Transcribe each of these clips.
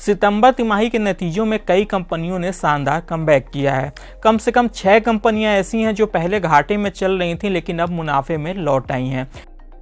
सितंबर तिमाही के नतीजों में कई कंपनियों ने शानदार कमबैक किया है। कम से कम 6 कंपनियां ऐसी हैं जो पहले घाटे में चल रही थीं लेकिन अब मुनाफे में लौट आई हैं।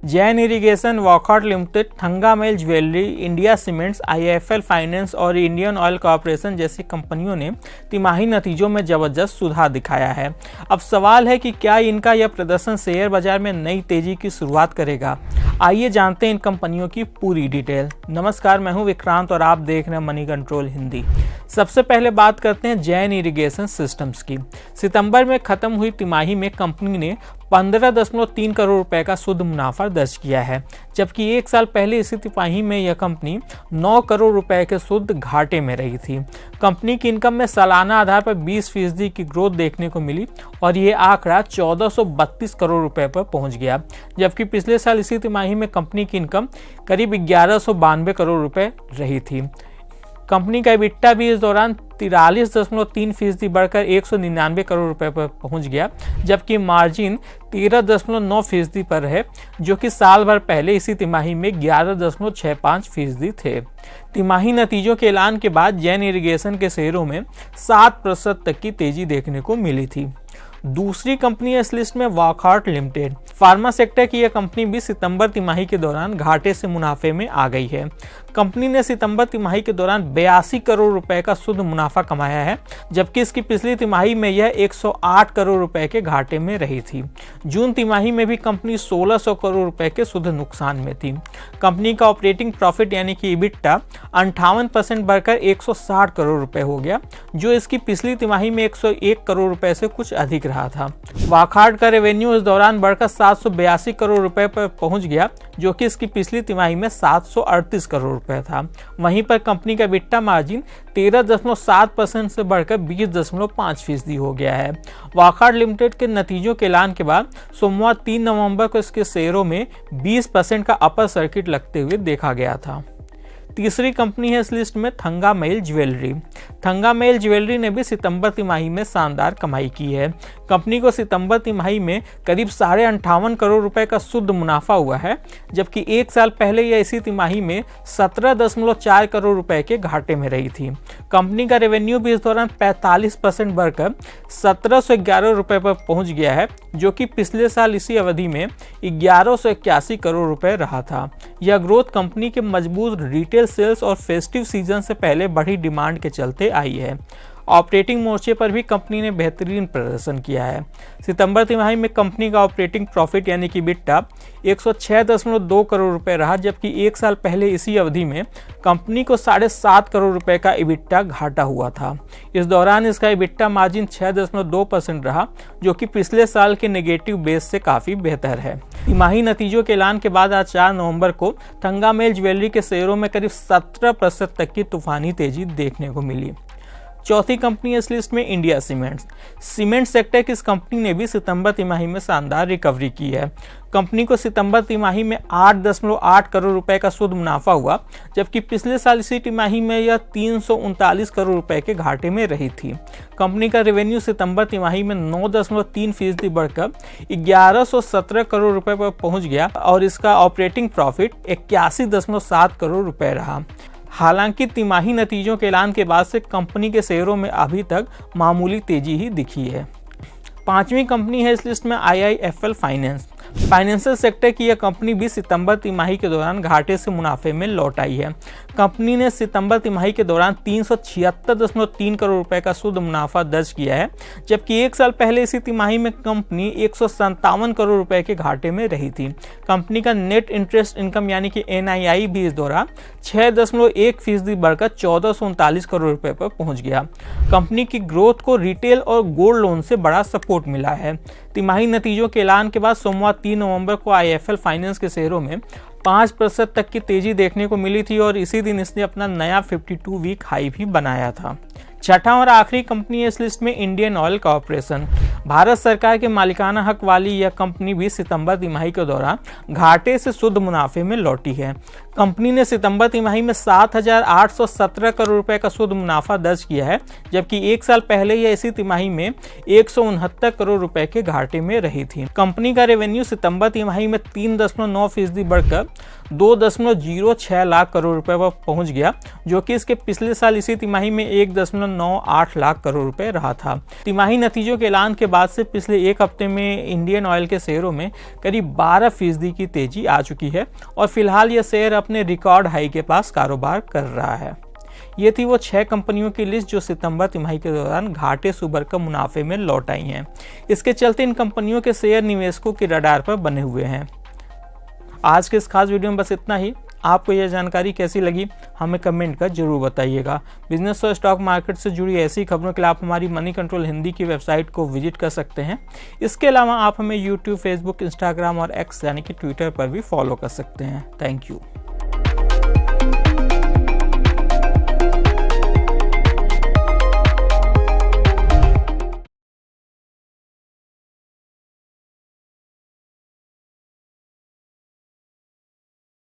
Jain irrigation, Wockhardt limited, Thangamayil jewellery, India cements, IIFL finance और इंडियन ऑयल कॉर्पोरेशन जैसी कंपनियों ने तिमाही नतीजों में जबरदस्त सुधार दिखाया है। अब सवाल है कि क्या इनका यह प्रदर्शन शेयर बाजार में नई तेजी की शुरुआत करेगा। आइए जानते हैं इन कंपनियों की पूरी डिटेल। नमस्कार, मैं हूं विक्रांत और आप देख रहे हैं मनी कंट्रोल हिंदी। सबसे पहले बात करते हैं जैन इरिगेशन सिस्टम्स की। सितंबर में खत्म हुई तिमाही में कंपनी ने 15.3 करोड़ रुपए का शुद्ध मुनाफा दर्ज किया है, जबकि एक साल पहले इसी तिमाही में यह कंपनी 9 करोड़ रुपए के शुद्ध घाटे में रही थी। कंपनी की इनकम में सालाना आधार पर 20% की ग्रोथ देखने को मिली और ये आंकड़ा 1432 करोड़ रुपए पर पहुंच गया, जबकि पिछले साल इसी तिमाही में कंपनी की इनकम करीब 1192 करोड़ रुपए रही थी। कंपनी का EBITDA भी इस दौरान 43.3% बढ़कर 199 करोड़ रुपए पर पहुंच गया, जबकि मार्जिन 13.9% पर है, जो कि साल भर पहले इसी तिमाही में 11.65% थे। तिमाही नतीजों के ऐलान के बाद जैन इरिगेशन के शेयरों में 7% तक की तेजी देखने को मिली थी। दूसरी कंपनी है इस लिस्ट में वॉकहार्ट लिमिटेड। फार्मा सेक्टर की यह कंपनी भी सितंबर तिमाही के दौरान घाटे से मुनाफे में आ गई है। कंपनी ने सितंबर तिमाही के दौरान 82 करोड़ रुपए का शुद्ध मुनाफा कमाया है, जबकि इसकी पिछली तिमाही में यह 108 करोड़ रुपए के घाटे में रही थी। जून तिमाही में भी कंपनी 1600 करोड़ रुपए के शुद्ध नुकसान में थी। कंपनी का ऑपरेटिंग प्रॉफिट यानी कि EBITDA 58% बढ़कर 160 करोड़ रुपए हो गया, जो इसकी पिछली तिमाही में 101 करोड़ रुपए से कुछ अधिक रहा था। वॉकहार्ट का रेवेन्यू इस दौरान बढ़कर 782 करोड़ रुपए पर पहुंच गया, जो कि इसकी पिछली तिमाही में 738 करोड़ रुपए था। वहीं पर कंपनी का EBITDA मार्जिन 13.7% से बढ़कर 20.5% हो गया है। वॉकहार्ट लिमिटेड के नतीजों के ऐलान के बाद सोमवार 3 नवंबर को इसके शेयरों में 20% का अपर सर्किट लगते हुए देखा गया था। तीसरी कंपनी है इस लिस्ट में थंगामेल ज्वेलरी। थंगामेल ज्वेलरी ने भी सितंबर तिमाही में शानदार कमाई की है। कंपनी को सितंबर तिमाही में करीब 58.5 करोड़ रुपए का शुद्ध मुनाफा हुआ है, जबकि एक साल पहले यह इसी तिमाही में 17.4 करोड़ रुपए के घाटे में रही थी। कंपनी का रेवेन्यू भी इस दौरान 45% बढ़कर 1711 रुपए पर पहुंच गया है, जो कि पिछले साल इसी अवधि में 1181 करोड़ रुपए रहा था। यह ग्रोथ कंपनी के मजबूत रिटेल सेल्स और फेस्टिव सीजन से पहले बढ़ी डिमांड के चलते आई है। ऑपरेटिंग मोर्चे पर भी कंपनी ने बेहतरीन प्रदर्शन किया है। सितंबर तिमाही में कंपनी का ऑपरेटिंग प्रॉफिट यानी कि EBITDA 106.2 करोड़ रुपए रहा, जबकि एक साल पहले इसी अवधि में कंपनी को 7.5 करोड़ रुपए का EBITDA घाटा हुआ था। इस दौरान इसका EBITDA मार्जिन 6.2% रहा, जो कि पिछले साल के नेगेटिव बेस से काफ़ी बेहतर है। तिमाही नतीजों के ऐलान के बाद आज 4 नवंबर को थंगामेल ज्वेलरी के शेयरों में करीब 17% तक की तूफानी तेजी देखने को मिली। चौथी कंपनी है इस लिस्ट में इंडिया सीमेंट्स। सीमेंट सेक्टर की इस कंपनी ने भी सितंबर तिमाही में शानदार रिकवरी की है। कंपनी को सितंबर तिमाही में 8.8 करोड़ रुपए का शुद्ध मुनाफा हुआ, जबकि पिछले साल इसी तिमाही में यह 339 करोड़ रुपए के घाटे में रही थी। कंपनी का रेवेन्यू सितंबर तिमाही में 9.3% बढ़कर 1117 करोड़ रुपए पर पहुंच गया और इसका ऑपरेटिंग प्रॉफिट 81.7 करोड़ रुपए रहा। हालांकि तिमाही नतीजों के ऐलान के बाद से कंपनी के शेयरों में अभी तक मामूली तेजी ही दिखी है। पांचवी कंपनी है इस लिस्ट में आईआईएफएल फाइनेंस। फाइनेंशियल सेक्टर की यह कंपनी भी सितंबर तिमाही के दौरान घाटे से मुनाफे में लौट आई है। कंपनी ने सितंबर तिमाही के दौरान 376.3 करोड़ रुपए का शुद्ध मुनाफा दर्ज किया है, जबकि एक साल पहले इसी तिमाही में कंपनी 157 करोड़ रुपए के घाटे में रही थी। कंपनी का नेट इंटरेस्ट इनकम यानी कि NII भी इस दौरान 6.1% बढ़कर 1439 करोड़ रुपए पर पहुंच गया। कंपनी की ग्रोथ को रिटेल और गोल्ड लोन से बड़ा सपोर्ट मिला है। तिमाही नतीजों के ऐलान के बाद सोमवार 3 नवंबर को आईआईएफएल फाइनेंस के शेयरों में 5% तक की तेजी देखने को मिली थी और इसी दिन इसने अपना नया 52 वीक हाई भी बनाया था। छठा और आखिरी कंपनी है इस लिस्ट में इंडियन ऑयल कॉर्पोरेशन। भारत सरकार के मालिकाना हक वाली यह कंपनी भी सितंबर तिमाही के दौरान घाटे से शुद्ध मुनाफे में लौटी है। कंपनी ने सितंबर तिमाही में 7,817 करोड़ रुपए का शुद्ध मुनाफा दर्ज किया है, जबकि एक साल पहले यह इसी तिमाही में 169 करोड़ रुपए के घाटे में रही थी। कंपनी का रेवेन्यू सितंबर तिमाही में 3.9% बढ़कर 2.06 लाख करोड़ रुपए पर पहुंच गया, जो कि इसके पिछले साल इसी तिमाही में 1.98 लाख करोड़ रुपए रहा था। तिमाही नतीजों के ऐलान के बाद से पिछले एक हफ्ते में इंडियन ऑयल के शेयरों में करीब 12% की तेजी आ चुकी है और फिलहाल यह शेयर अपने रिकॉर्ड हाई के पास कारोबार कर रहा है। ये थी वो 6 कंपनियों की लिस्ट जो सितंबर तिमाही के दौरान घाटे से उभरकर मुनाफे में लौट आई हैं। इसके चलते इन कंपनियों के शेयर निवेशकों के रडार पर बने हुए हैं। आज के इस खास वीडियो में बस इतना ही। आपको यह जानकारी कैसी लगी हमें कमेंट कर जरूर बताइएगा। बिजनेस और स्टॉक मार्केट से जुड़ी ऐसी खबरों के लिए आप हमारी मनी कंट्रोल हिंदी की वेबसाइट को विजिट कर सकते हैं। इसके अलावा आप हमें यूट्यूब, फेसबुक, इंस्टाग्राम और एक्स यानी कि ट्विटर पर भी फॉलो कर सकते हैं। Thank you.